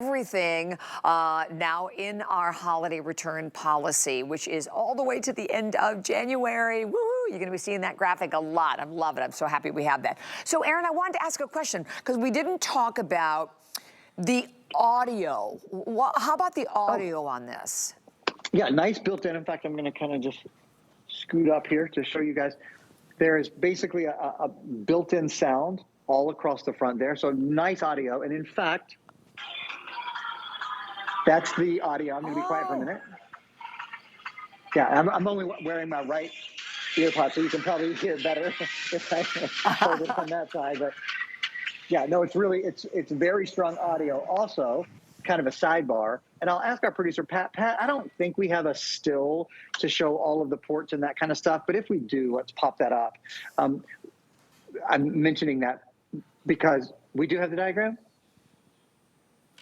Everything now in our holiday return policy, which is all the way to the end of January. Woo! You're going to be seeing that graphic a lot. I'm loving it. I'm so happy we have that. So, Aaron, I wanted to ask a question because we didn't talk about the audio. How about the audio on this? Yeah, nice built-in. In fact, I'm going to kind of just scoot up here to show you guys. There is basically a built-in sound all across the front there. So nice audio. And in fact, that's the audio. I'm going to be quiet for a minute. Yeah, I'm only wearing my right ear pod, so you can probably hear better if I hold it on that side. But yeah, no, it's very strong audio. Also, kind of a sidebar, and I'll ask our producer, Pat. Pat, I don't think we have a still to show all of the ports and that kind of stuff, but if we do, let's pop that up. I'm mentioning that because we do have the diagram.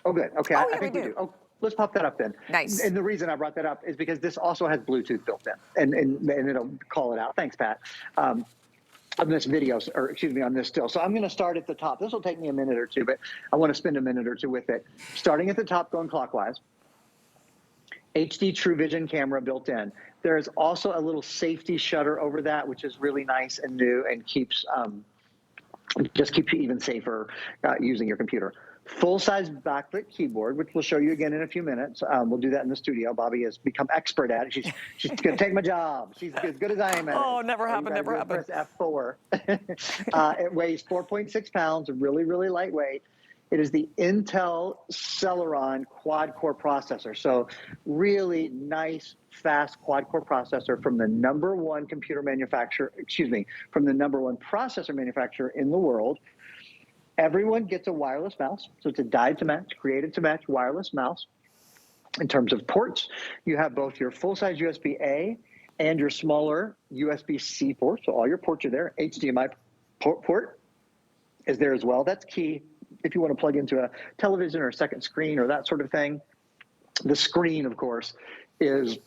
Oh, good. Okay, yeah, I think we do. Oh, let's pop that up then. Nice. And the reason I brought that up is because this also has Bluetooth built in, and it'll call it out. Thanks, Pat. On this video, or excuse me, on this still. So I'm going to start at the top. This will take me a minute or two, but I want to spend a minute or two with it. Starting at the top, going clockwise. HD True Vision camera built in. There is also a little safety shutter over that, which is really nice and new and keeps just keeps you even safer using your computer. Full-size backlit keyboard, which we'll show you again in a few minutes. We'll do that in the studio. Bobby has become expert at it. She's going to take my job. She's as good as I am at it. Oh, never happened, never happened. Press F4. It weighs 4.6 pounds, really, really lightweight. It is the Intel Celeron quad-core processor. So really nice, fast quad-core processor from the #1 computer manufacturer, from the #1 processor manufacturer in the world. Everyone gets a wireless mouse. So it's a dyed to match, created to match wireless mouse. In terms of ports, you have both your full-size USB-A and your smaller USB-C port. So all your ports are there. HDMI port is there as well. That's key if you want to plug into a television or a second screen or that sort of thing. The screen, of course, is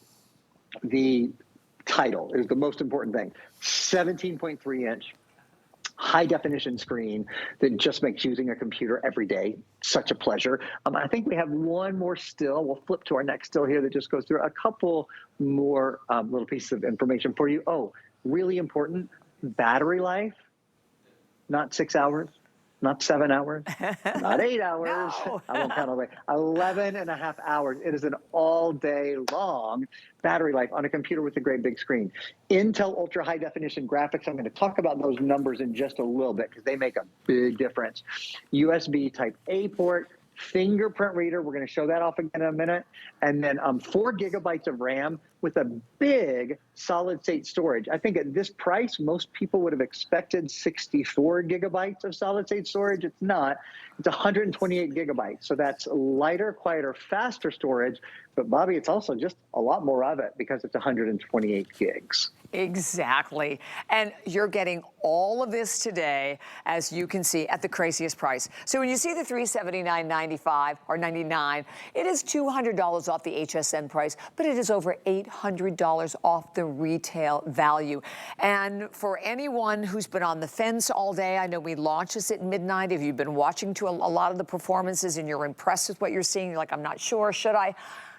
the title, is the most important thing. 17.3-inch. High definition screen that just makes using a computer every day such a pleasure. I think we have one more still. We'll flip to our next still here that just goes through a couple more little pieces of information for you. Oh, really important, battery life, not 6 hours, not 7 hours, not 8 hours. No. I won't count all the way. 11.5 hours. It is an all day long battery life on a computer with a great big screen. Intel ultra high definition graphics. I'm going to talk about those numbers in just a little bit because they make a big difference. USB type A port, fingerprint reader. We're going to show that off again in a minute. And then 4 gigabytes of RAM with a big solid state storage. I think at this price, most people would have expected 64 gigabytes of solid state storage. It's not. It's 128 gigabytes. So that's lighter, quieter, faster storage. But Bobby, it's also just a lot more of it because it's 128 gigs. Exactly. And you're getting all of this today, as you can see, at the craziest price. So when you see the $379.95 or $99, it is $200 off the HSN price, but it is over $800 off the retail value. And for anyone who's been on the fence all day, I know we launched this at midnight. If you've been watching to a lot of the performances and you're impressed with what you're seeing, you're like, I'm not sure, should I?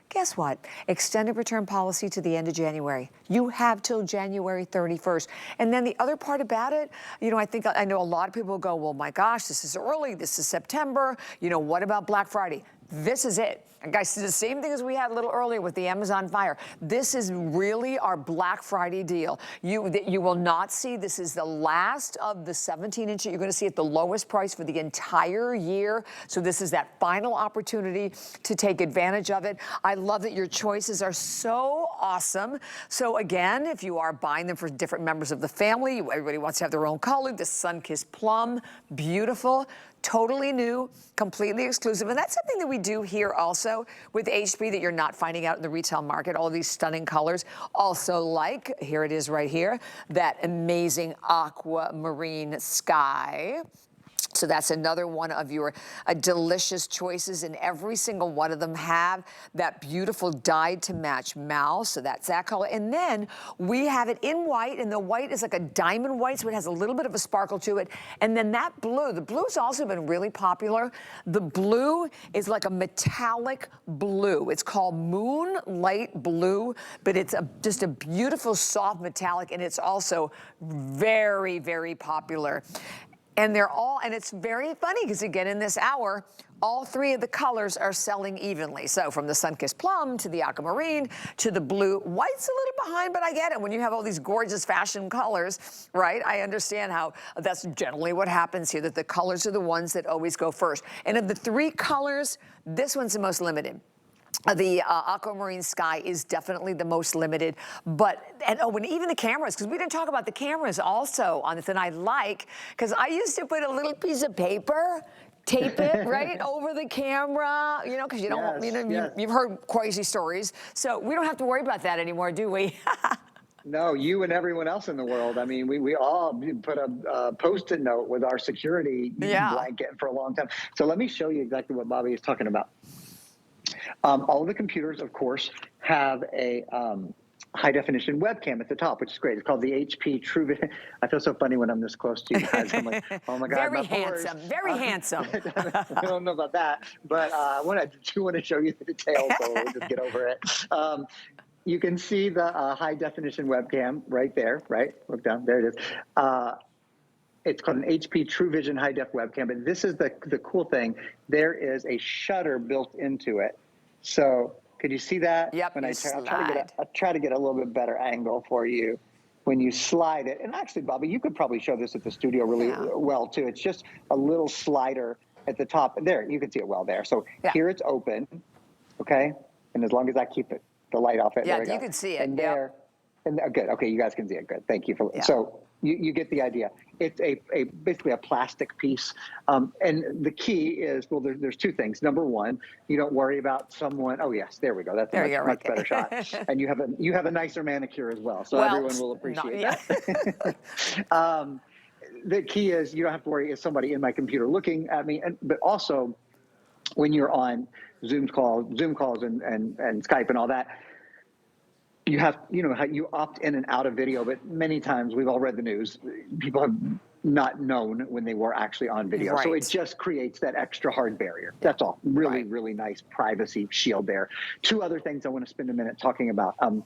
Guess what? Extended return policy to the end of January. You have till January 31st. And then the other part about it, you know, I know a lot of people go, well, my gosh, this is early. This is September. You know, what about Black Friday? This is it. And guys, it's the same thing as we had a little earlier with the Amazon Fire. This is really our Black Friday deal. You will not see, this is the last of the 17-inch that you're going to see at the lowest price for the entire year. So this is that final opportunity to take advantage of it. I love that your choices are so awesome. So again, if you are buying them for different members of the family, everybody wants to have their own color. The Sun-Kissed Plum, beautiful. Totally new, completely exclusive. And that's something that we do here also with HP that you're not finding out in the retail market, all these stunning colors. Also like, here it is right here, that amazing aquamarine sky. So that's another one of your delicious choices, and every single one of them have that beautiful dyed to match mouse. So that's that color. And then we have it in white, and the white is like a diamond white, so it has a little bit of a sparkle to it. And then that blue, the blue's also been really popular. The blue is like a metallic blue. It's called Moonlight Blue, but it's just a beautiful soft metallic, and it's also very, very popular. And and it's very funny because again in this hour, all three of the colors are selling evenly. So from the sun-kissed plum to the aquamarine to the blue. White's a little behind, but I get it. When you have all these gorgeous fashion colors, right? I understand how that's generally what happens here, that the colors are the ones that always go first. And of the three colors, this one's the most limited. The aquamarine sky is definitely the most limited, and even the cameras, because we didn't talk about the cameras also on this, and I because I used to put a little piece of paper, tape it right over the camera, because you don't, you've heard crazy stories, so we don't have to worry about that anymore, do we? No, you and everyone else in the world. I mean, we all put a Post-it note with our security blanket for a long time. So let me show you exactly what Bobby is talking about. All of the computers, of course, have a high definition webcam at the top, which is great. It's called the HP TrueVision. I feel so funny when I'm this close to you guys. I'm like, oh my God. Very handsome, very handsome. I don't know about that, but I do want to show you the details, so we'll just get over it. You can see the high definition webcam right there, right? Look down, there it is. It's called an HP TrueVision high def webcam, but this is the cool thing. There is a shutter built into it. So could you see that? Yep. When I'll try to get a little bit better angle for you when you slide it. And actually, Bobby, you could probably show this at the studio really well too. It's just a little slider at the top. There, you can see it well there. So here it's open, okay? And as long as I keep the light off it, there we go. You can see it. And there, and good. Okay, you guys can see it. Good. Thank you for. So you get the idea. It's basically a plastic piece, and the key is, well, there's two things. Number one, you don't worry about someone. Oh yes, there we go. That's a much better shot. And you have a nicer manicure as well, so everyone will appreciate that. The key is you don't have to worry, is somebody in my computer looking at me, but also when you're on Zoom calls and Skype and all that. You have, how you opt in and out of video, but many times we've all read the news. People have not known when they were actually on video. Right. So it just creates that extra hard barrier. That's all. Really, really nice privacy shield there. Two other things I want to spend a minute talking about. I'm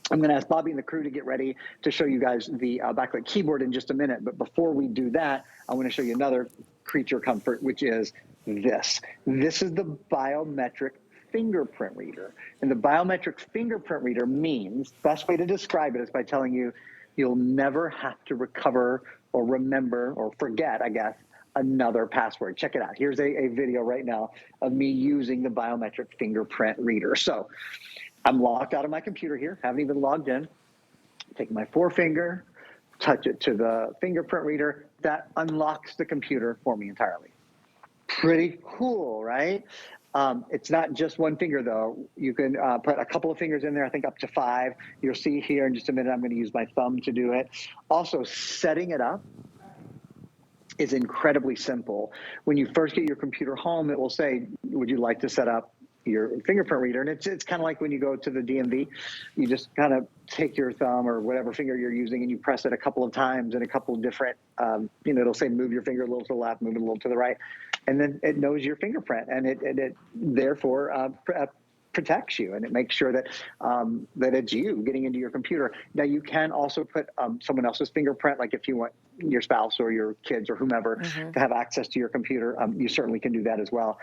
going to ask Bobby and the crew to get ready to show you guys the backlit keyboard in just a minute. But before we do that, I want to show you another creature comfort, which is this. This is the biometric fingerprint reader. And the biometric fingerprint reader means, best way to describe it is by telling you, you'll never have to recover or remember or forget, I guess, another password. Check it out. Here's a video right now of me using the biometric fingerprint reader. So I'm locked out of my computer here, haven't even logged in. Take my forefinger, touch it to the fingerprint reader. That unlocks the computer for me entirely. Pretty cool, right? It's not just one finger, though. You can put a couple of fingers in there, I think up to 5. You'll see here in just a minute, I'm going to use my thumb to do it. Also, setting it up is incredibly simple. When you first get your computer home, it will say, would you like to set up your fingerprint reader? And it's kind of like when you go to the DMV, you just kind of take your thumb or whatever finger you're using and you press it a couple of times in a couple of different, it'll say move your finger a little to the left, move it a little to the right. And then it knows your fingerprint, and it therefore protects you, and it makes sure that that it's you getting into your computer. Now you can also put someone else's fingerprint, like if you want your spouse or your kids or whomever to have access to your computer, you certainly can do that as well.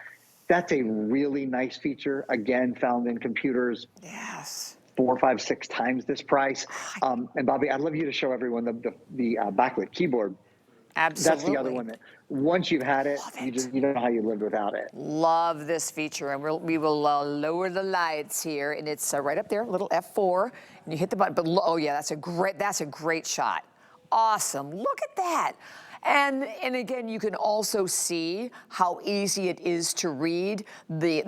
That's a really nice feature, again, found in computers. Yes. 4, 5, 6 times this price. And Bobby, I'd love you to show everyone the backlit keyboard. Absolutely. That's the other one that once you've had it, you don't know how you lived without it. Love this feature, and we will lower the lights here, and it's right up there, little F4, and you hit the button. But oh yeah, that's a great shot. Awesome. Look at that. And again, you can also see how easy it is to read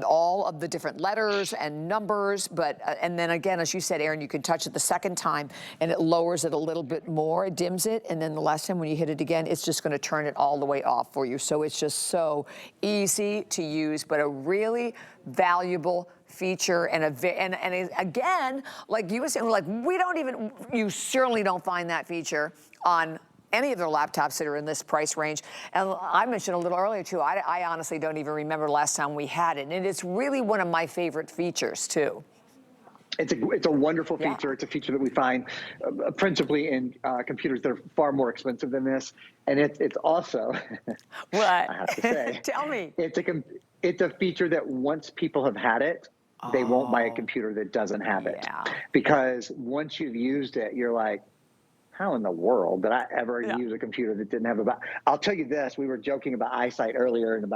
all of the different letters and numbers. But and then again, as you said, Aaron, you can touch it the second time and it lowers it a little bit more, it dims it, and then the last time when you hit it again, it's just going to turn it all the way off for you. So it's just so easy to use, but a really valuable feature. And again, like you were saying, like you certainly don't find that feature on any of their laptops that are in this price range. And I mentioned a little earlier too, I honestly don't even remember the last time we had it. And it's really one of my favorite features too. It's a wonderful feature. Yeah. It's a feature that we find principally in computers that are far more expensive than this. And it's also, what? I have to say, tell me. It's a feature that once people have had it, they won't buy a computer that doesn't have it. Because once you've used it, you're like, how in the world did I ever use a computer that didn't have I'll tell you this, we were joking about eyesight earlier and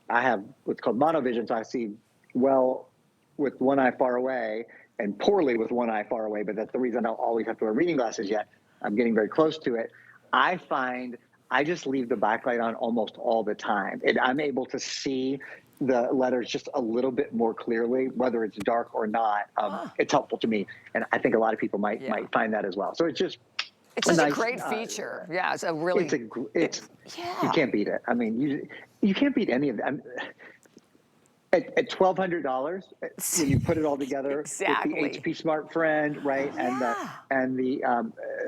I have what's called monovision, so I see well with one eye far away and poorly with one eye far away, but that's the reason I don't always have to wear reading glasses yet. I'm getting very close to it. I find I just leave the backlight on almost all the time. And I'm able to see the letters just a little bit more clearly, whether it's dark or not. It's helpful to me. And I think a lot of people might find that as well. So it's just a great feature. Yeah, it's a really, you can't beat it. I mean, you can't beat any of that. At $1,200, when you put it all together with the HP Smart Friend, right, and the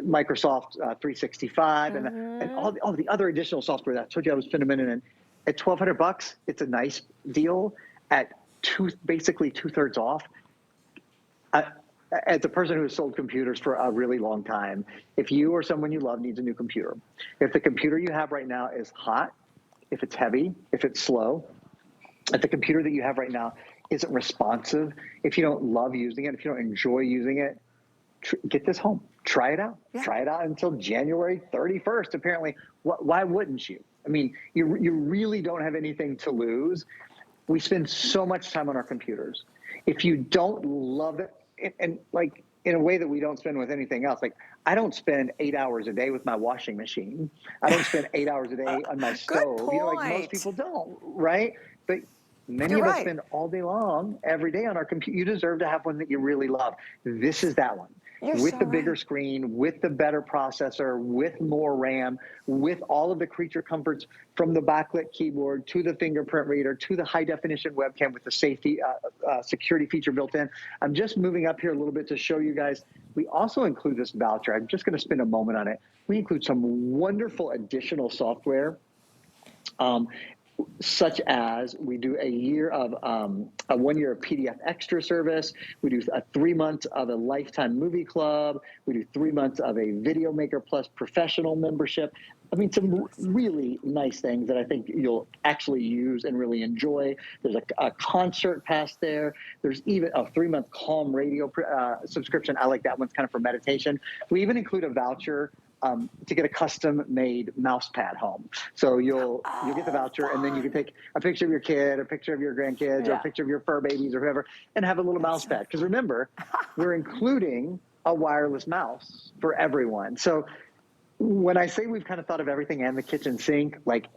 Microsoft 365, and all the other additional software that I told you I was spending a minute in, at $1,200, it's a nice deal. At basically 2/3 off. As a person who has sold computers for a really long time, if you or someone you love needs a new computer, if the computer you have right now is hot, if it's heavy, if it's slow, if the computer that you have right now isn't responsive, if you don't love using it, if you don't enjoy using it, get this home. Try it out. Try it out until January 31st, apparently. Why wouldn't you? I mean, you really don't have anything to lose. We spend so much time on our computers. If you don't love it, and like in a way that we don't spend with anything else, like I don't spend 8 hours a day with my washing machine. I don't spend 8 hours a day on my stove. You know, like most people don't, right? But many of us spend all day long, every day on our computer. You deserve to have one that you really love. This is that one. With the bigger screen, with the better processor, with more RAM, with all of the creature comforts from the backlit keyboard to the fingerprint reader to the high definition webcam with the safety security feature built in. I'm just moving up here a little bit to show you guys. We also include this voucher. I'm just going to spend a moment on it. We include some wonderful additional software. Such as we do a 1 year of PDF extra service. We do 3 months of a lifetime movie club. We do 3 months of a Video Maker Plus professional membership. I mean, some really nice things that I think you'll actually use and really enjoy. There's a concert pass there. There's even a 3-month Calm Radio subscription. I like that one's kind of for meditation. We even include a voucher to get a custom-made mouse pad home. So you'll get the voucher, and then you can take a picture of your kid, a picture of your grandkids, or a picture of your fur babies or whoever, and have a little mouse pad. Because remember, we're including a wireless mouse for everyone. So when I say we've kind of thought of everything and the kitchen sink, like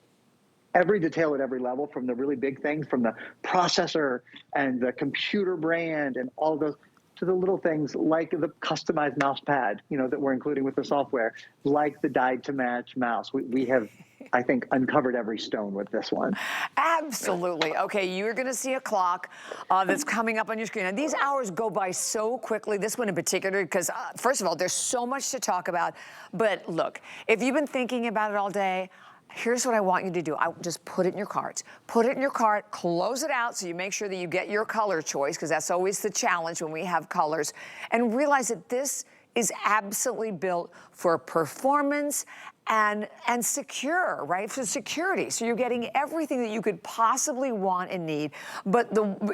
every detail at every level, from the really big things, from the processor and the computer brand and all of those, to the little things like the customized mouse pad, you know, that we're including with the software, like the dyed to match mouse. We have, I think, uncovered every stone with this one. Absolutely. Okay, you're going to see a clock that's coming up on your screen. And these hours go by so quickly, this one in particular, because first of all, there's so much to talk about. But look, if you've been thinking about it all day, here's what I want you to do. I just put it in your carts. Put it in your cart, close it out so you make sure that you get your color choice, because that's always the challenge when we have colors, and realize that this is absolutely built for performance and secure, right? For security. So you're getting everything that you could possibly want and need. But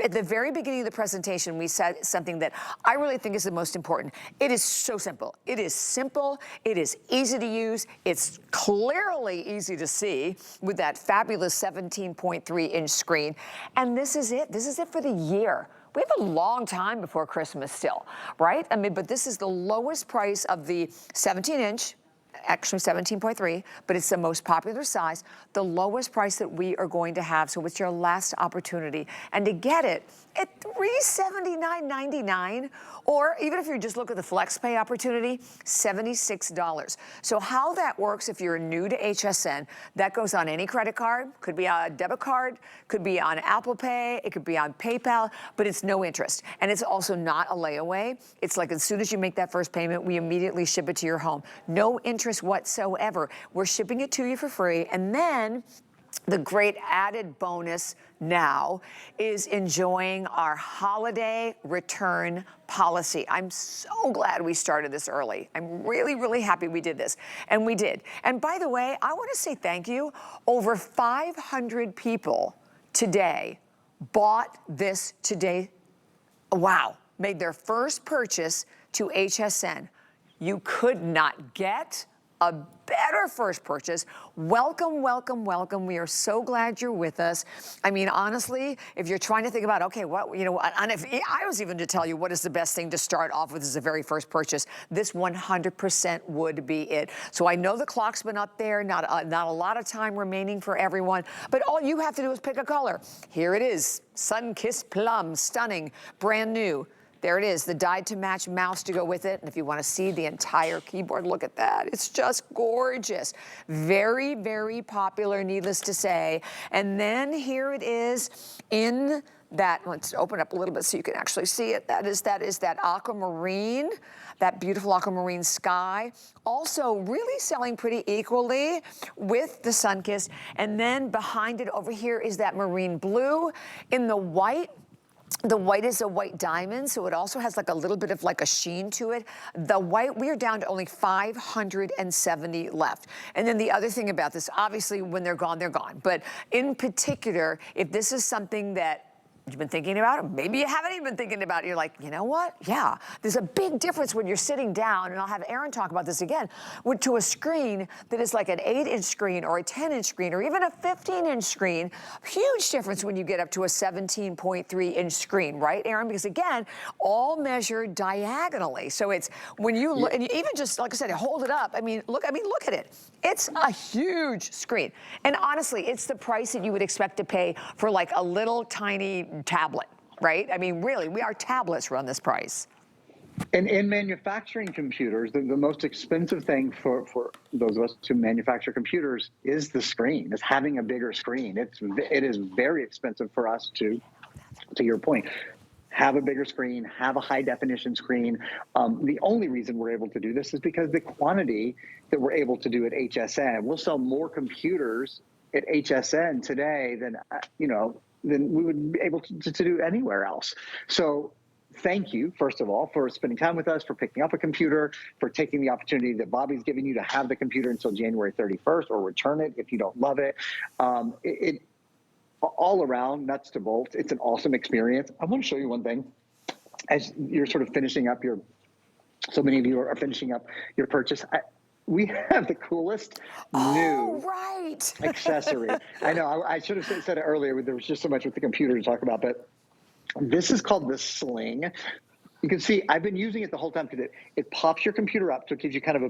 at the very beginning of the presentation, we said something that I really think is the most important. It is so simple. It is simple. It is easy to use. It's clearly easy to see with that fabulous 17.3-inch screen. And this is it. This is it for the year. We have a long time before Christmas still, right? I mean, but this is the lowest price of the 17-inch. actually 17.3, but it's the most popular size, the lowest price that we are going to have. So it's your last opportunity. And to get it at $379.99, or even if you just look at the flex pay opportunity, $76. So how that works, if you're new to HSN, that goes on any credit card, could be on a debit card, could be on Apple Pay, it could be on PayPal, but it's no interest. And it's also not a layaway. It's like as soon as you make that first payment, we immediately ship it to your home. No interest whatsoever. We're shipping it to you for free. And then the great added bonus now is enjoying our holiday return policy. I'm so glad we started this early. I'm really, really happy we did this. And we did. And by the way, I want to say thank you. Over 500 people today bought this today. Wow. Made their first purchase to HSN. You could not get a better first purchase. Welcome, welcome, welcome. We are so glad you're with us. I mean, honestly, if you're trying to think about, okay, what, you know, and if I was even to tell you what is the best thing to start off with as the very first purchase, this 100% would be it. So I know the clock's been up there, not a lot of time remaining for everyone, but all you have to do is pick a color. Here it is, Sun-Kissed Plum, stunning, brand new. There it is, the dyed to match mouse to go with it. And if you want to see the entire keyboard, look at that. It's just gorgeous. Very, very popular, needless to say. And then here it is in that, let's open up a little bit so you can actually see it. That is that aquamarine, that beautiful aquamarine sky. Also really selling pretty equally with the Sun-Kissed. And then behind it over here is that marine blue in the white. The white is a white diamond, so it also has like a little bit of like a sheen to it. The white, we are down to only 570 left. And then the other thing about this, obviously when they're gone, they're gone. But in particular, if this is something that you've been thinking about, or maybe you haven't even been thinking about it, you're like, you know what? Yeah, there's a big difference when you're sitting down, and I'll have Aaron talk about this again, to a screen that is like an 8-inch screen or a 10-inch screen or even a 15-inch screen. Huge difference when you get up to a 17.3-inch screen, right, Aaron? Because again, all measured diagonally. So it's when you look, and you even just, like I said, hold it up. I mean, look at it. It's a huge screen. And honestly, it's the price that you would expect to pay for like a little tiny tablet, right? I mean, really, our tablets run this price. And in manufacturing computers, the most expensive thing for those of us who manufacture computers is the screen, is having a bigger screen. It is very expensive for us to your point, have a bigger screen, have a high definition screen. The only reason we're able to do this is because the quantity that we're able to do at HSN. We'll sell more computers at HSN today than, than we would be able to do anywhere else. So thank you, first of all, for spending time with us, for picking up a computer, for taking the opportunity that Bobby's giving you to have the computer until January 31st or return it if you don't love it. All around, nuts to bolts, it's an awesome experience. I want to show you one thing. As you're sort of finishing up so many of you are finishing up your purchase. We have the coolest new accessory. I know, I should have said it earlier, there was just so much with the computer to talk about, but this is called the Sling. You can see I've been using it the whole time because it pops your computer up, so it gives you kind of a